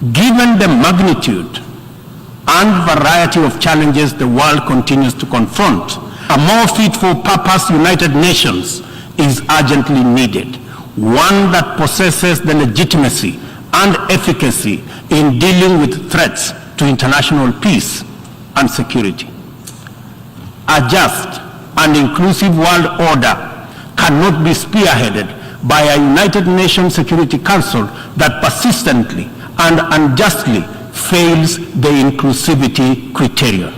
Given the magnitude and variety of challenges the world continues to confront, a more fit-for-purpose United Nations is urgently needed, one that possesses the legitimacy and efficacy in dealing with threats to international peace and security. A just and inclusive world order cannot be spearheaded by a United Nations Security Council that persistently and unjustly fails the inclusivity criterion.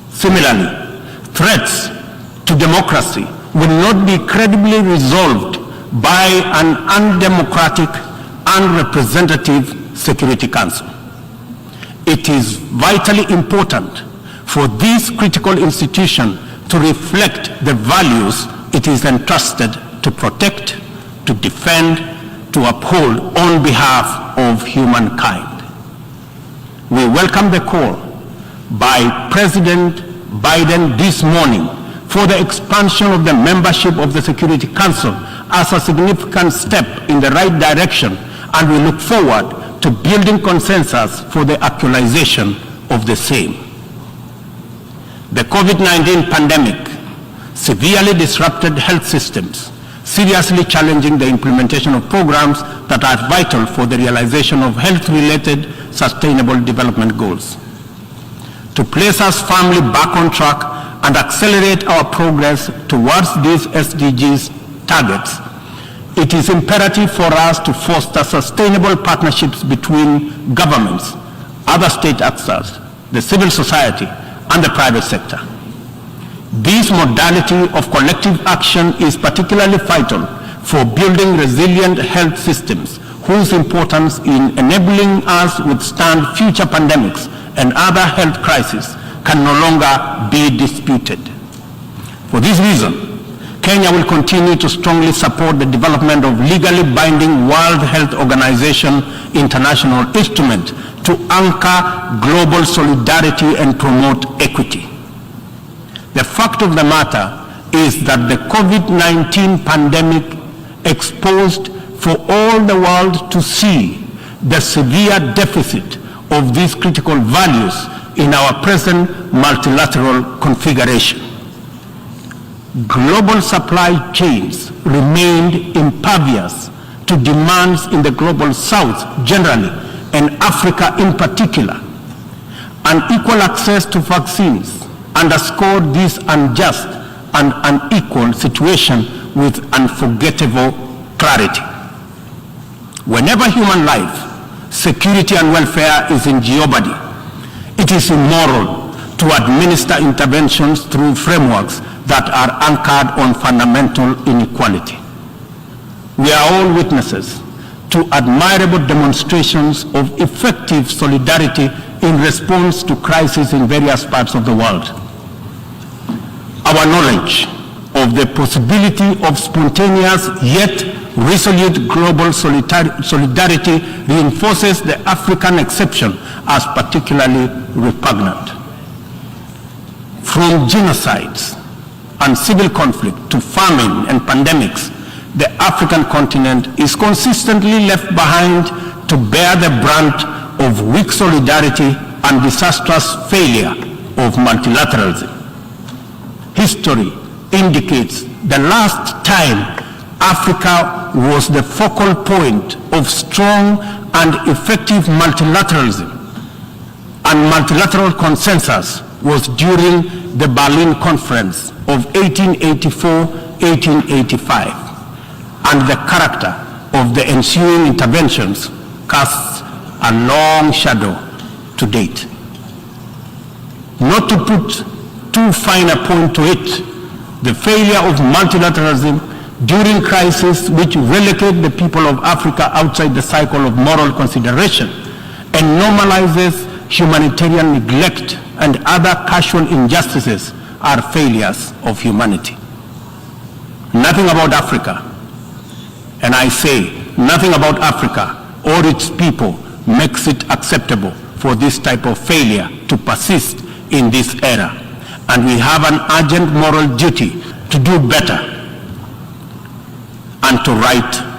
Similarly, threats to democracy will not be credibly resolved by an undemocratic and representative Security Council. It is vitally important for this critical institution to reflect the values it is entrusted to protect, to defend, to uphold on behalf of humankind. We welcome the call by President Biden this morning for the expansion of the membership of the Security Council as a significant step in the right direction, and we look forward to building consensus for the actualization of the same. The COVID-19 pandemic severely disrupted health systems, seriously challenging the implementation of programs that are vital for the realization of health-related sustainable development goals. To place us firmly back on track and accelerate our progress towards these SDGs targets, it is imperative for us to foster sustainable partnerships between governments, other state actors, the civil society, and the private sector. This modality of collective action is particularly vital for building resilient health systems, whose importance in enabling us to withstand future pandemics and other health crises can no longer be disputed. For this reason, Kenya will continue to strongly support the development of legally binding World Health Organization international instrument to anchor global solidarity and promote equity. The fact of the matter is that the COVID-19 pandemic exposed for all the world to see the severe deficit of these critical values in our present multilateral configuration. Global supply chains remained impervious to demands in the global south generally and Africa in particular. Unequal access to vaccines underscored this unjust and unequal situation with unforgettable clarity. Whenever human life, security and welfare is in jeopardy, it is immoral to administer interventions through frameworks that are anchored on fundamental inequality. We are all witnesses to admirable demonstrations of effective solidarity in response to crises in various parts of the world. Our knowledge of the possibility of spontaneous yet resolute global solidarity reinforces the African exception as particularly repugnant. From genocides and civil conflict to famine and pandemics, the African continent is consistently left behind to bear the brunt of weak solidarity and disastrous failure of multilateralism. History indicates the last time Africa was the focal point of strong and effective multilateralism and multilateral consensus was during the Berlin Conference of 1884-1885, and the character of the ensuing interventions casts a long shadow to date. Not to put too fine a point to it, the failure of multilateralism during crises which relegate the people of Africa outside the cycle of moral consideration and normalizes humanitarian neglect and other casual injustices are failures of humanity. Nothing about Africa, and I say nothing about Africa or its people makes it acceptable for this type of failure to persist in this era. And we have an urgent moral duty to do better and to right